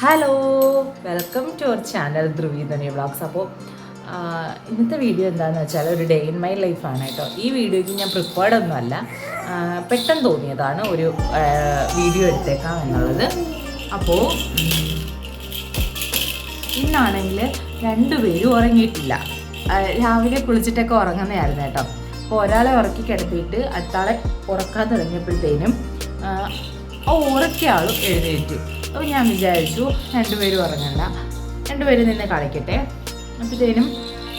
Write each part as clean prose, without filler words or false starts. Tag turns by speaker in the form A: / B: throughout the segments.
A: Hello, welcome to our channel Dhruvidhani vlogs. അപ്പോൾ ഇന്നത്തെ video എന്താണെന്ന് വെച്ചാൽ ഒരു ഡേ ഇൻ മൈ ലൈഫാണ് കേട്ടോ. ഈ വീഡിയോയ്ക്ക് ഞാൻ പ്രിപ്പേർഡ് ഒന്നുമല്ല, പെട്ടെന്ന് തോന്നിയതാണ് ഒരു വീഡിയോ എടുത്തേക്കാം എന്നുള്ളത്. അപ്പോൾ ഇന്നാണെങ്കിൽ രണ്ടുപേരും ഉറങ്ങിയിട്ടില്ല. രാവിലെ കുളിച്ചിട്ടൊക്കെ ഉറങ്ങുന്നതായിരുന്നു കേട്ടോ. അപ്പോൾ ഒരാളെ ഉറക്കി കിടത്തിയിട്ട് അടുത്താളെ ഉറക്കാൻ തുടങ്ങിയപ്പോഴത്തേനും ഉറക്കിയ ആളും എഴുന്നേറ്റു. അപ്പോൾ ഞാൻ വിചാരിച്ചു രണ്ടുപേരും ഉറങ്ങണ്ട, രണ്ടുപേരും നിന്ന് കളിക്കട്ടെ, അപ്പോഴത്തേനും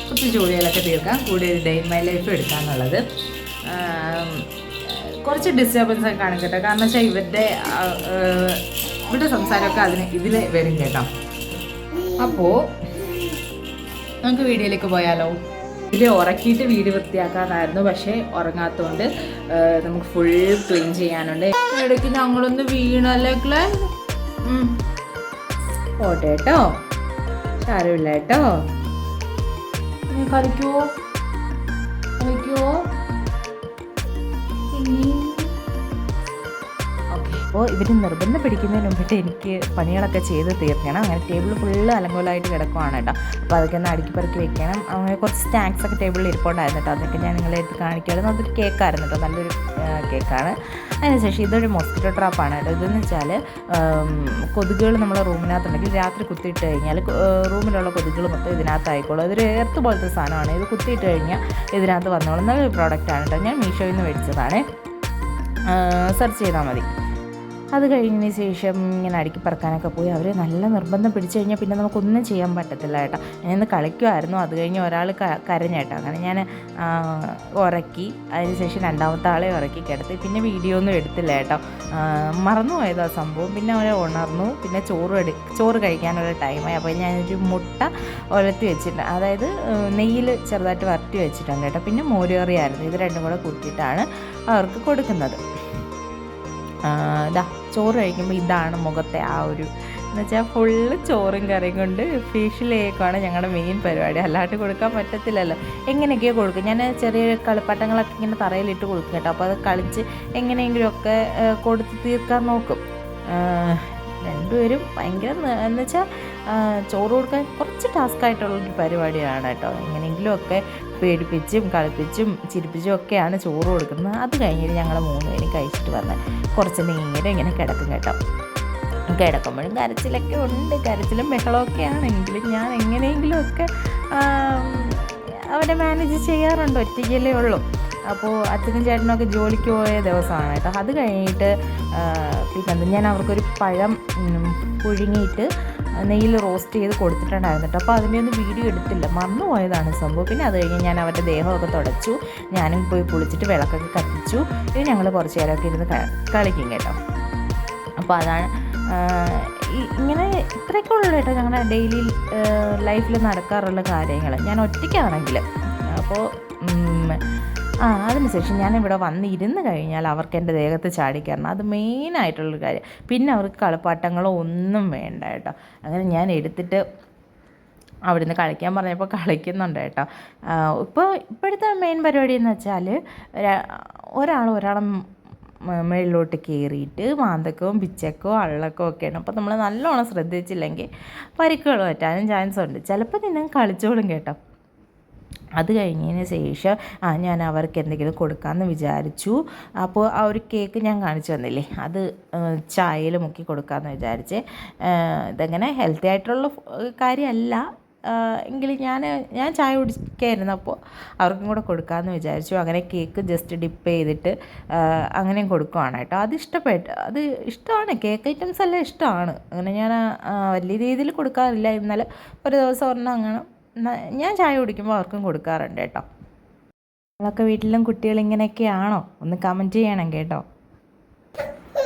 A: കുറച്ച് ജോലികളൊക്കെ തീർക്കാം, കൂടെ ഒരു ഡേ ഇൻ മൈ ലൈഫ് എടുക്കാമെന്നുള്ളത്. കുറച്ച് ഡിസ്റ്റർബൻസ് ഒക്കെ കാണിക്കട്ടെ, കാരണം വെച്ചാൽ ഇവരുടെ സംസാരമൊക്കെ ഇതിൽ വരും കേട്ടോ. അപ്പോൾ നമുക്ക് വീഡിയോയിലേക്ക് പോയാലോ. ഇതിൽ ഉറക്കിയിട്ട് വീട് വൃത്തിയാക്കാനായിരുന്നു, പക്ഷേ ഉറങ്ങാത്തതുകൊണ്ട് നമുക്ക് ഫുൾ ക്ലീൻ ചെയ്യാനുണ്ട്. ഇടയ്ക്ക് ഞങ്ങളൊന്ന് വീണല്ലേ പോട്ടെ കേട്ടോ, സാരമില്ല കേട്ടോ. കളിക്കുവോ അപ്പോൾ ഇവർ നിർബന്ധം പിടിക്കുന്നതിന് മുമ്പിട്ട് എനിക്ക് പണികളൊക്കെ ചെയ്ത് തീർക്കണം. അങ്ങനെ ടേബിൾ ഫുള്ള് അലങ്കോലമായിട്ട് കിടക്കുവാണ് കേട്ടോ. അപ്പോൾ അതൊക്കെ ഒന്ന് അടുക്കി പറക്കി വെക്കണം. അങ്ങനെ കുറച്ച് സ്നാക്സൊക്കെ ടേബിളിൽ ഇരിപ്പുണ്ടായിരുന്നു കേട്ടോ. അതൊക്കെ ഞാൻ നിങ്ങളെ എടുത്ത് കാണിക്കുമായിരുന്നു. അതൊരു കേക്കായിരുന്നു കേട്ടോ, നല്ലൊരു കേക്കാണ്. അതിനുശേഷം ഇതൊരു മോസ്കിറ്റോ ട്രാപ്പാണ് കേട്ടോ. ഇതെന്ന് വെച്ചാൽ കൊതുകുകൾ നമ്മളെ റൂമിനകത്തുണ്ടെങ്കിൽ രാത്രി കുത്തിയിട്ട് കഴിഞ്ഞാൽ റൂമിലുള്ള കൊതുകുകൾ മൊത്തം ഇതിനകത്തായിക്കോളും. ഇതൊരു എർത്ത് പോലത്തെ സാധനമാണ്. ഇത് കുത്തിയിട്ട് കഴിഞ്ഞാൽ ഇതിനകത്ത് വന്നോളും. നല്ലൊരു പ്രോഡക്റ്റാണ് കേട്ടോ. ഞാൻ മീഷോയിൽ നിന്ന് മേടിച്ചതാണ്, സെർച്ച് ചെയ്താൽ മതി. അത് കഴിഞ്ഞതിന് ശേഷം ഇങ്ങനെ അടുക്കി പറക്കാനൊക്കെ പോയി. അവർ നല്ല നിർബന്ധം പിടിച്ചു കഴിഞ്ഞാൽ പിന്നെ നമുക്കൊന്നും ചെയ്യാൻ പറ്റത്തില്ല കേട്ടോ. ഞാനിന്ന് കളിക്കുമായിരുന്നു. അത് കഴിഞ്ഞ് ഒരാൾ കരഞ്ഞേട്ടോ. അങ്ങനെ ഞാൻ ഉറക്കി. അതിനുശേഷം രണ്ടാമത്തെ ആളെ ഉറക്കി കിടത്തി. പിന്നെ വീഡിയോ ഒന്നും എടുത്തില്ല കേട്ടോ, മറന്നുപോയതാ സംഭവം. പിന്നെ അവരെ ഉണർന്നു. പിന്നെ ചോറ് കഴിക്കാനുള്ള ടൈമായി. അപ്പോൾ ഞാനൊരു മുട്ട ഉലത്തി വെച്ചിട്ടുണ്ട്, അതായത് നെയ്യിൽ ചെറുതായിട്ട് വരട്ടി വെച്ചിട്ടുണ്ട് കേട്ടോ. പിന്നെ മോരുകറിയായിരുന്നു. ഇത് രണ്ടും കൂടെ കൂട്ടിയിട്ടാണ് അവർക്ക് കൊടുക്കുന്നത്. ചോറ് കഴിക്കുമ്പോൾ ഇതാണ് മുഖത്തെ ആ ഒരു എന്ന് വെച്ചാൽ ഫുള്ള് ചോറും കറിയും കൊണ്ട് ഫേഷ്യലേക്കാണ് ഞങ്ങളുടെ മെയിൻ പരിപാടി. അല്ലാണ്ട് കൊടുക്കാൻ പറ്റത്തില്ലല്ലോ. എങ്ങനെയൊക്കെയോ കൊടുക്കും. ഞാൻ ചെറിയ കളിപ്പാട്ടങ്ങളൊക്കെ ഇങ്ങനെ തറയിലിട്ട് കൊടുക്കും കേട്ടോ. അപ്പോൾ അത് കളിച്ച് എങ്ങനെയെങ്കിലുമൊക്കെ കൊടുത്ത് തീർക്കാൻ നോക്കും. രണ്ടുപേരും ഭയങ്കര എന്ന് വെച്ചാൽ ചോറ് കൊടുക്കാൻ കുറച്ച് ടാസ്ക്കായിട്ടുള്ളൊരു പരിപാടിയാണ് കേട്ടോ. എങ്ങനെയെങ്കിലുമൊക്കെ പേടിപ്പിച്ചും കളിപ്പിച്ചും ചിരിപ്പിച്ചും ഒക്കെയാണ് ചോറ് കൊടുക്കുന്നത്. അത് കഴിഞ്ഞിട്ട് ഞങ്ങൾ 3 പേരും കഴിച്ചിട്ട് വന്ന് കുറച്ച് നേരം ഇങ്ങനെ കിടക്കും കേട്ടോ. കിടക്കുമ്പോഴും കരച്ചിലൊക്കെ ഉണ്ട്, കരച്ചിലും ബഹളമൊക്കെയാണ്. എങ്കിലും ഞാൻ എങ്ങനെയെങ്കിലുമൊക്കെ അവരെ മാനേജ് ചെയ്യാറുണ്ട്. ഒറ്റയ്ക്കല്ലേ ഉള്ളൂ. അപ്പോൾ അച്ഛനും ചേട്ടനൊക്കെ ജോലിക്ക് പോയ ദിവസമാണ് കേട്ടോ. അത് കഴിഞ്ഞിട്ട് പിന്നെ ഞാൻ അവർക്കൊരു പഴം പുഴുങ്ങിയിട്ട് നെയ്യിൽ റോസ്റ്റ് ചെയ്ത് കൊടുത്തിട്ടുണ്ടായിരുന്നു കേട്ടോ. അപ്പോൾ അതിൻ്റെ ഒന്നും വീഡിയോ എടുത്തില്ല, മറന്നുപോയതാണ് സംഭവം. പിന്നെ അത് കഴിഞ്ഞ് ഞാൻ അവരുടെ ദേഹമൊക്കെ തുടച്ചു. ഞാനും പോയി കുളിച്ചിട്ട് വിളക്കൊക്കെ കത്തിച്ചു. ഇനി ഞങ്ങൾ കുറച്ച് നേരമൊക്കെ ഇരുന്ന് കളിക്കും കേട്ടോ. അപ്പോൾ അതാണ് ഇങ്ങനെ ഇത്രയൊക്കെ ഉള്ളൂ കേട്ടോ ഞങ്ങളുടെ ഡെയിലി ലൈഫിൽ നടക്കാറുള്ള കാര്യങ്ങൾ, ഞാൻ ഒറ്റയ്ക്കാണെങ്കിൽ. അപ്പോൾ അതിനുശേഷം ഞാനിവിടെ വന്നിരുന്ന് കഴിഞ്ഞാൽ അവർക്ക് എൻ്റെ ദേഹത്ത് ചാടിക്കയറണം. അത് മെയിനായിട്ടുള്ളൊരു കാര്യം. പിന്നെ അവർക്ക് കളിപ്പാട്ടങ്ങളോ ഒന്നും വേണ്ട കേട്ടോ. അങ്ങനെ ഞാൻ എടുത്തിട്ട് അവിടുന്ന് കളിക്കാൻ പറഞ്ഞപ്പോൾ കളിക്കുന്നുണ്ട് കേട്ടോ. ഇപ്പോഴത്തെ മെയിൻ പരിപാടി എന്ന് വെച്ചാൽ ഒരാളെ മുകളിലോട്ട് കയറിയിട്ട് മാന്തക്കവും പിച്ചക്കവും അള്ളക്കവും ഒക്കെയാണ്. അപ്പോൾ നമ്മൾ നല്ലോണം ശ്രദ്ധിച്ചില്ലെങ്കിൽ പരിക്കുകൾ പറ്റാനും ചാൻസ് ഉണ്ട്. ചിലപ്പോൾ നിങ്ങൾ കളിച്ചോളും കേട്ടോ. അത് കഴിഞ്ഞതിന് ശേഷം ഞാൻ അവർക്ക് എന്തെങ്കിലും കൊടുക്കാമെന്ന് വിചാരിച്ചു. അപ്പോൾ ആ ഒരു കേക്ക് ഞാൻ കാണിച്ചു തന്നില്ലേ, അത് ചായയിൽ മുക്കി കൊടുക്കാമെന്ന് വിചാരിച്ച്. ഇതെങ്ങനെ ഹെൽത്തി ആയിട്ടുള്ള കാര്യമല്ല എങ്കിലും ഞാൻ ചായ കുടിക്കായിരുന്നപ്പോൾ അവർക്കും കൂടെ കൊടുക്കാമെന്ന് വിചാരിച്ചു. അങ്ങനെ കേക്ക് ജസ്റ്റ് ഡിപ്പ് ചെയ്തിട്ട് അങ്ങനെയും കൊടുക്കുവാണ് കേട്ടോ. അത് ഇഷ്ടമാണ്, കേക്ക് ഐറ്റംസ് എല്ലാം ഇഷ്ടമാണ്. അങ്ങനെ ഞാൻ വലിയ രീതിയിൽ കൊടുക്കാറില്ല. ഇന്നലെ ഒരു ദിവസം ഒരെണ്ണം അങ്ങനെ ഞാൻ ചായ കുടിക്കുമ്പോൾ അവർക്കും കൊടുക്കാറുണ്ട് കേട്ടോ. നമ്മളൊക്കെ വീട്ടിലും കുട്ടികൾ ഇങ്ങനെയൊക്കെയാണോ? ഒന്ന് കമൻറ്റ് ചെയ്യണം കേട്ടോ.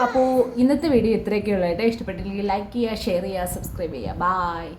A: അപ്പോൾ ഇന്നത്തെ വീഡിയോ ഇത്രയൊക്കെയുള്ളൂ കേട്ടോ. ഇഷ്ടപ്പെട്ടില്ലെങ്കിൽ ലൈക്ക് ചെയ്യുക, ഷെയർ ചെയ്യുക, സബ്സ്ക്രൈബ് ചെയ്യുക. ബായ്.